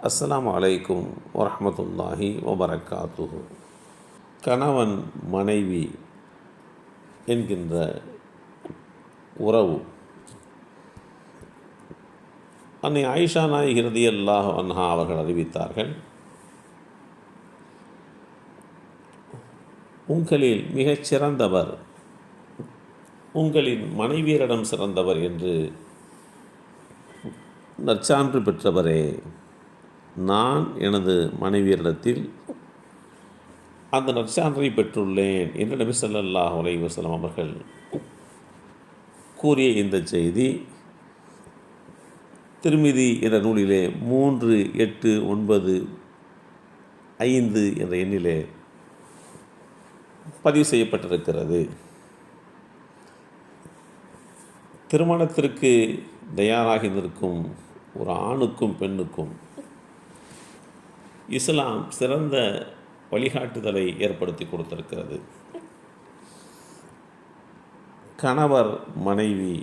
அஸ்ஸலாமு அலைக்கும் வரஹ்மத்துல்லாஹி வபரகாத்துஹு. கணவன் மனைவி என்கின்ற உறவு அன்னை ஆயிஷா நாயகி ரலியல்லாஹு அன்ஹா அவர்கள் அறிவித்தார்கள், உங்களில் மிகச் சிறந்தவர் உங்களின் மனைவியரிடம் சிறந்தவர் என்று நற்சான்று பெற்றவரே, நான் எனது மனைவியரிடத்தில் அந்த நற்சான்றை பெற்றுள்ளேன் என்று நபி ஸல்லல்லாஹு அலைஹி வஸல்லம் அவர்கள் கூறிய இந்த செய்தி திருமிதி என்ற நூலிலே 3895 என்ற எண்ணிலே பதிவு செய்யப்பட்டிருக்கிறது. திருமணத்திற்கு தயாராகி நிற்கும் ஒரு ஆணுக்கும் பெண்ணுக்கும் இஸ்லாம் சிறந்த வழிகாட்டுதலை ஏற்படுத்தி கொடுத்திருக்கிறது. கணவர் மனைவி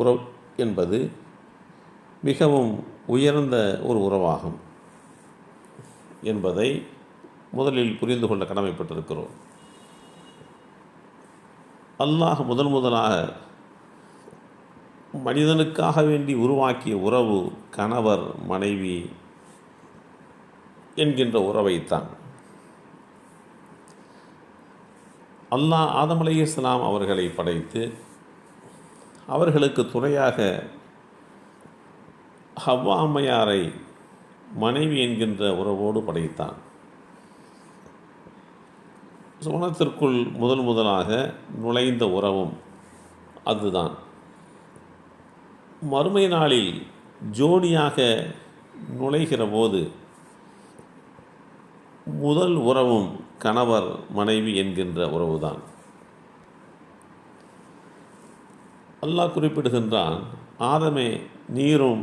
உறவு என்பது மிகவும் உயர்ந்த ஒரு உறவாகும் என்பதை முதலில் புரிந்து கொள்ள கடமைப்பட்டிருக்கிறோம். அல்லாஹ் முதலாக மனிதனுக்காக வேண்டி உருவாக்கிய உறவு கணவர் மனைவி என்கின்ற உறவைத்தான். அல்லாஹ் ஆதம் அலைஹிஸ்ஸலாம் அவர்களை படைத்து அவர்களுக்கு துணையாக ஹவ்வா அம்மையாரை மனைவி என்கின்ற உறவோடு படைத்தான். சுவனத்திற்குள் முதலாக நுழைந்த உறவும் அதுதான். மறுமை நாளில் ஜோடியாக நுழைகிற போது முதல் உறவும் கணவர் மனைவி என்கின்ற உறவுதான். அல்லாஹ் குறிப்பிடுகின்றான், ஆதமே, நீரும்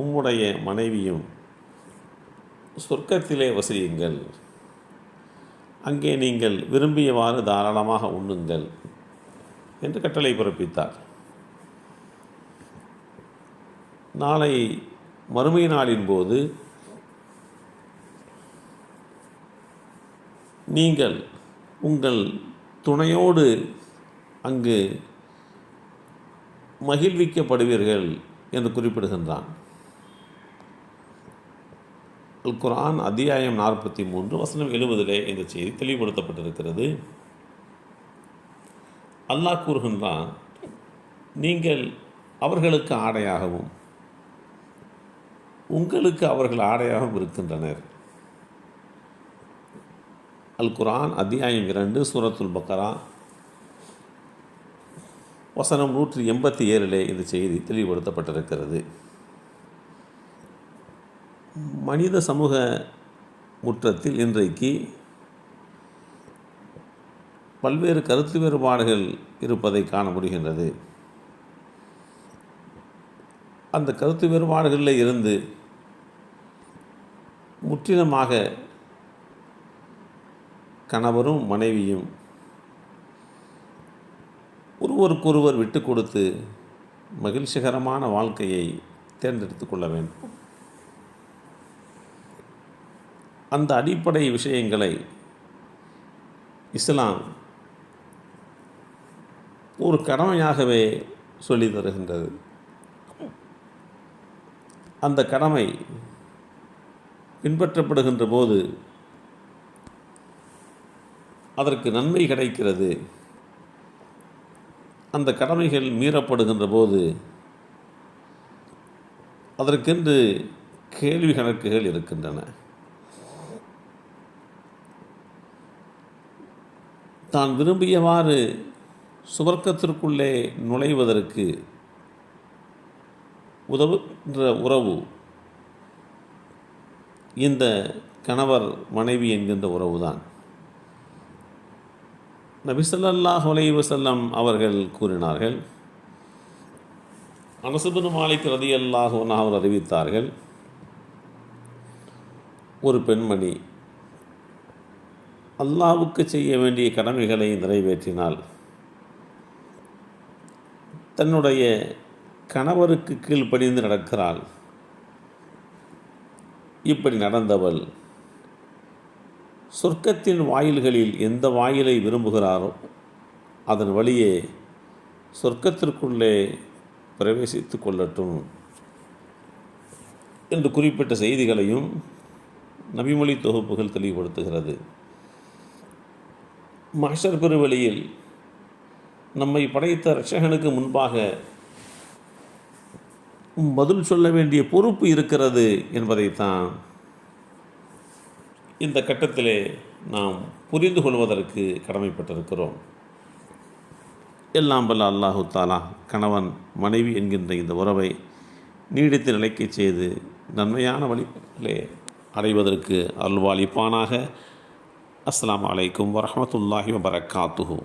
உம்முடைய மனைவியும் சொர்க்கத்திலே வசியுங்கள், அங்கே நீங்கள் விரும்பியவாறு தாராளமாக உண்ணுங்கள் என்று கட்டளை பிறப்பித்தார். நாளை மறுமை நாளின் போது நீங்கள் உங்கள் துணையோடு அங்கு மகிழ்விக்கப்படுவீர்கள் என்று குறிப்பிடுகின்றான். அல் குர்ஆன் அத்தியாயம் 43 வசனம் 70 இந்த செய்தி தெளிவுபடுத்தப்பட்டிருக்கிறது. அல்லாஹ் கூறுகின்றான், நீங்கள் அவர்களுக்கு ஆடையாகவும் உங்களுக்கு அவர்கள் ஆடையாகவும் இருக்கின்றனர். அல் குர்ஆன் அத்தியாயம் 2 சூரத்துல் பக்கரா வசனம் 187 இந்த செய்தி தெளிவுபடுத்தப்பட்டிருக்கிறது. மனித சமூக முற்றத்தில் இன்றைக்கு பல்வேறு கருத்து வேறுபாடுகள் இருப்பதை காண முடிகின்றது. அந்த கருத்து வேறுபாடுகளில் இருந்து முற்றிலுமாக கணவரும் மனைவியும் ஒருவருக்கொருவர் விட்டு கொடுத்து மகிழ்ச்சிகரமான வாழ்க்கையை தேர்ந்தெடுத்து கொள்ள வேண்டும். அந்த அடிப்படை விஷயங்களை இஸ்லாம் ஒரு கடமையாகவே சொல்லி தருகின்றது. அந்த கடமை பின்பற்றப்படுகின்ற போது அதற்கு நன்மை கிடைக்கிறது. அந்த கடமைகள் மீறப்படுகின்ற போது அதற்கென்று கேள்வி கணக்குகள் இருக்கின்றன. தான் விரும்பியவாறு சுவர்க்கத்திற்குள்ளே நுழைவதற்கு உதவுகின்ற உறவு இந்த கணவர் மனைவி என்கின்ற உறவுதான். நபி ஸல்லல்லாஹு அலைஹி வஸல்லம் அவர்கள் கூறினார்கள், அனஸ் இப்னு மாலிக் ரலியல்லாஹு அன்ஹு அவர் அறிவித்தார்கள், ஒரு பெண்மணி அல்லாஹ்வுக்கு செய்ய வேண்டிய கடமைகளை நிறைவேற்றினால் தன்னுடைய கணவருக்கு கீழ்ப்படிந்து நடக்கிறாள், இப்படி நடந்தவள் சொர்க்கத்தின் வாயில்களில் எந்த வாயிலை விரும்புகிறாரோ அதன் வழியே சொர்க்கத்திற்குள்ளே பிரவேசித்து கொள்ளட்டும் என்று குறிப்பிட்ட செய்திகளையும் நபிமொழி தொகுப்புகள் தெளிவுபடுத்துகிறது. மஹ்ஷர் பெருவெளியில் நம்மை படைத்த இரட்சகனுக்கு முன்பாக பதில் சொல்ல வேண்டிய பொறுப்பு இருக்கிறது என்பதைத்தான் இந்த கட்டத்திலே நாம் புரிந்து கொள்வதற்கு கடமைப்பட்டிருக்கிறோம். எல்லாம் வல்ல அல்லாஹு தாலா கணவன் மனைவி என்கின்ற இந்த உறவை நீடித்து நிலைக்கச் செய்து நன்மையான வழிகளிலே அடைவதற்கு அருள்வாளிப்பானாக. அஸ்ஸலாமு அலைக்கும் வரஹ்மத்துல்லாஹி வபரகாத்துஹு.